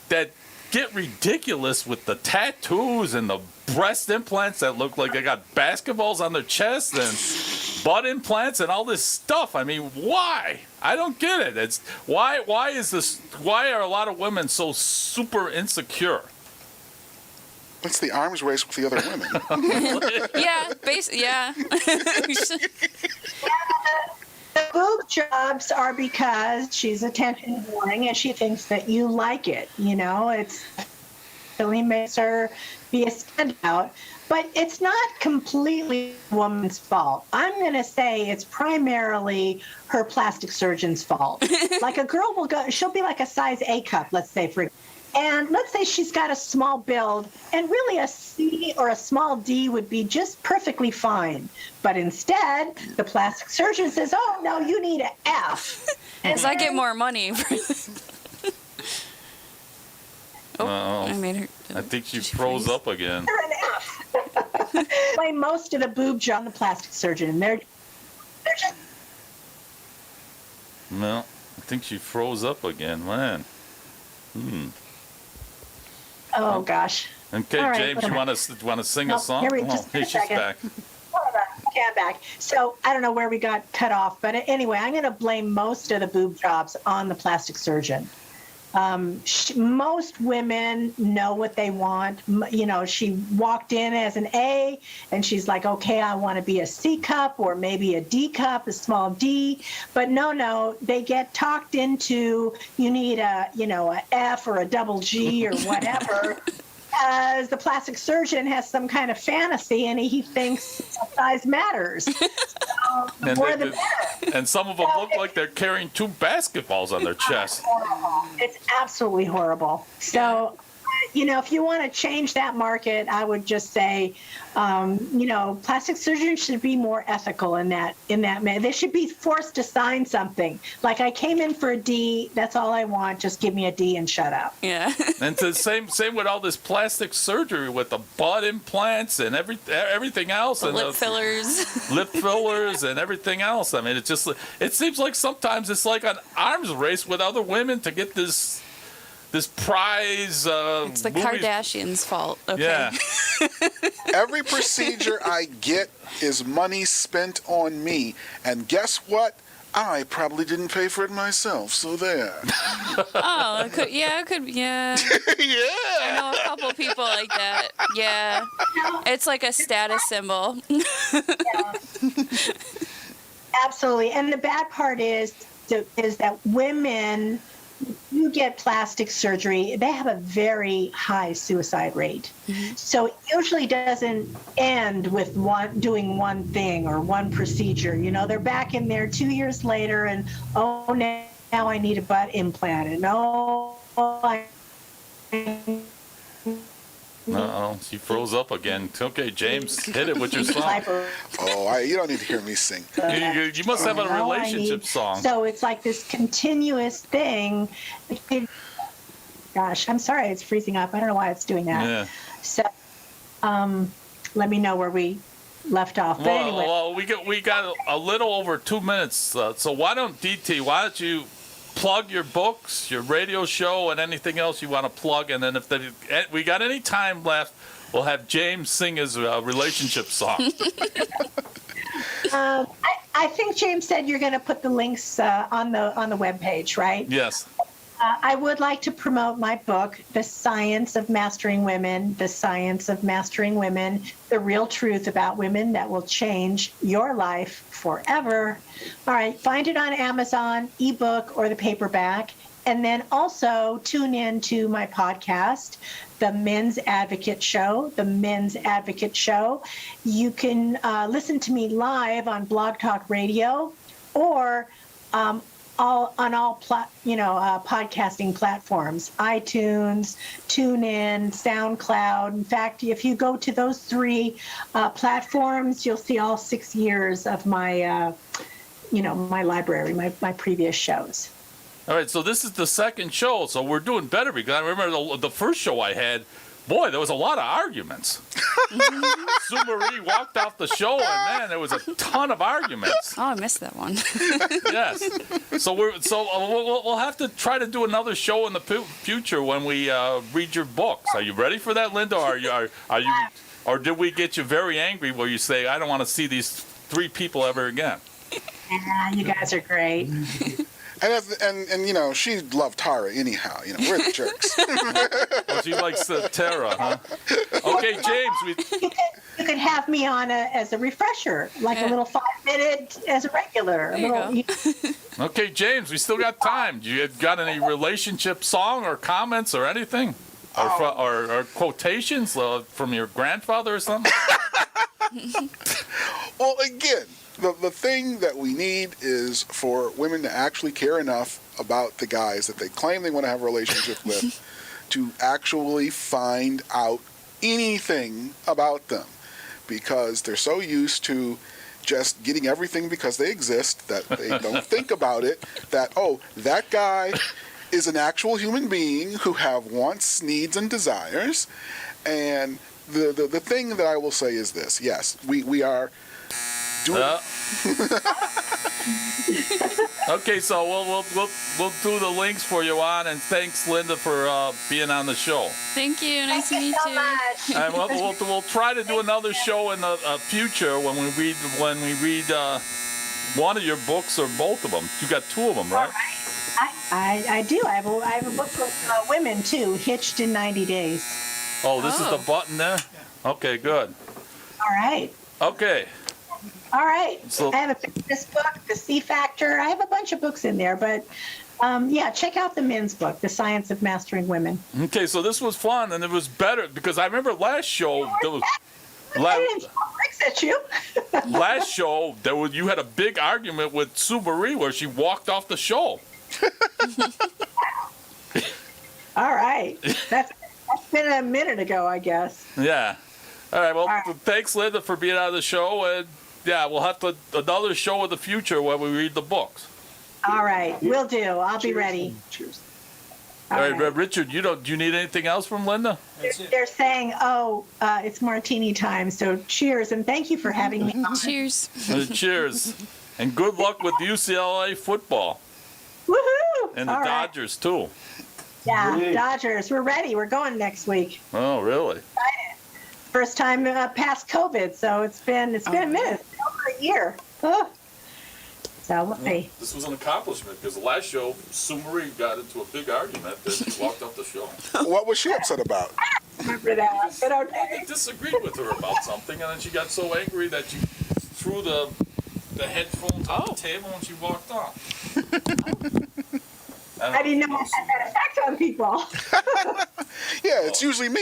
that get ridiculous with the tattoos and the breast implants that look like they got basketballs on their chest and butt implants and all this stuff. I mean, why? I don't get it. It's why are a lot of women so super insecure? It's the arms race with the other women. Yeah. Yeah. the boob jobs are because she's attention whoring and she thinks that you like it. It's really makes her be a standout. But it's not completely the woman's fault. I'm going to say it's primarily her plastic surgeon's fault. Like a girl will go, she'll be like a size A cup, let's say, and let's say she's got a small build, and really a C or a small D would be just perfectly fine. But instead, the plastic surgeon says, oh, no, you need an F. Because I get more money. I made her. I think she froze up again. You're an F. Play most of the boob job on the plastic surgeon. They're just No, I think she froze up again, man. oh gosh. Okay, All right, James, you whatever. want to sing No, a song? here we- Oh, just hey, a she's second. back. Hold on. Okay, I'm back. So I don't know where we got cut off, but anyway, I'm going to blame most of the boob jobs on the plastic surgeon. Most women know what they want. You know, she walked in as an A and she's like, okay, I want to be a C cup or maybe a D cup, a small D. But no, they get talked into, you need a F or a double G or whatever. As the plastic surgeon has some kind of fantasy and he thinks size matters. And, More the better. and some of them look like they're carrying 2 basketballs on their chest. It's absolutely horrible. So, if you want to change that market, I would just say, plastic surgeons should be more ethical in that. They should be forced to sign something. Like, I came in for a D. That's all I want. Just give me a D and shut up. Yeah. And the same with all this plastic surgery with the butt implants and everything else, and Lip fillers. lip fillers and everything else. I mean, it seems like sometimes it's like an arms race with other women to get this prize. It's the movies. Kardashians' fault. Okay. Yeah. Every procedure I get is money spent on me. And guess what? I probably didn't pay for it myself, so there. Oh, it could. Yeah. I Yeah. know a couple people like that. Yeah. It's like a status symbol. Absolutely. And the bad part is that women, you get plastic surgery, they have a very high suicide rate. So it usually doesn't end with doing one thing or one procedure. They're back in there 2 years later and, oh, now I need a butt implant. And, Uh-oh, she froze up again. Okay, James, hit it with your song. Oh, you don't need to hear me sing. You must have a relationship song. So it's like this continuous thing. Gosh, I'm sorry, it's freezing up. I don't know why it's doing that. Yeah. So, let me know where we left off. But anyway, Well, we got a little over 2 minutes. So why don't you plug your books, your radio show, and anything else you want to plug? And then if we got any time left, we'll have James sing his relationship song. I think James said you're going to put the links on the webpage, right? Yes. I would like to promote my book, The Science of Mastering Women, The Science of Mastering Women, The Real Truth About Women That Will Change Your Life Forever. All right, find it on Amazon, ebook, or the paperback. And then also tune in to my podcast, The Men's Advocate Show, The Men's Advocate Show. You can listen to me live on Blog Talk Radio or podcasting platforms, iTunes, TuneIn, SoundCloud. In fact, if you go to those 3 platforms, you'll see all 6 years of my, my library, my previous shows. All right, so this is the second show, so we're doing better because I remember the first show I had. Boy, there was a lot of arguments. Sue Marie walked off the show, and man, there was a ton of arguments. Oh, I missed that one. Yes. So we'll have to try to do another show in the future when we read your books. Are you ready for that, Linda? Or are you, or did we get you very angry where you say, I don't want to see these 3 people ever again? You guys are great. And she loved Tara anyhow. We're the jerks. Well, she likes Tara, huh? Okay, James. You could have me on as a refresher, like a little 5-minute as a regular. There you go. Okay, James, we still got time. You got any relationship song or comments or anything? Or quotations from your grandfather or something? Well, again, the thing that we need is for women to actually care enough about the guys that they claim they want to have a relationship with to actually find out anything about them, because they're so used to just getting everything because they exist that they don't think about it, that, oh, that guy is an actual human being who have wants, needs, and desires, and the thing that I will say is this: yes, we are doing. Okay, so we'll do the links for you on, and thanks, Linda, for being on the show. Thank you. Nice to meet so you. much. And we'll try to do another show in the future when we read one of your books or both of them. You got two of them, right? I do. I have a book for women too, Hitched in 90 Days. Oh, this is Oh. the button there? Okay, good. All right. Okay. All right. So- I have a fitness book, The C Factor. I have a bunch of books in there, but yeah, check out the men's book, The Science of Mastering Women. Okay, so this was fun, and it was better because I remember last show there was I didn't throw bricks at you. last show you had a big argument with Sue Marie where she walked off the show. All right. That's been a minute ago, I guess. Yeah. All right. Well, All right. thanks, Linda, for being on the show, and yeah, we'll have another show in the future where we read the books. All right. Will do. I'll be ready. Cheers. All right, Richard, do you need anything else from Linda? They're saying, oh, it's martini time, so cheers, and thank you for having me on. Cheers. Cheers, and good luck with UCLA football Woohoo! and the All right. Dodgers too. Yeah, Dodgers. We're ready. We're going next week. Oh, really? First time past COVID, so it's been a minute. It's been over a year. Oh. So we'll see. This was an accomplishment because the last show, Sue Marie got into a big argument that she walked off the show. What was she upset about? Remember that. But I okay. disagreed with her about something, and then she got so angry that she threw the headphones on the table and she walked off. I didn't know it had that effect on people. Yeah, it's usually me.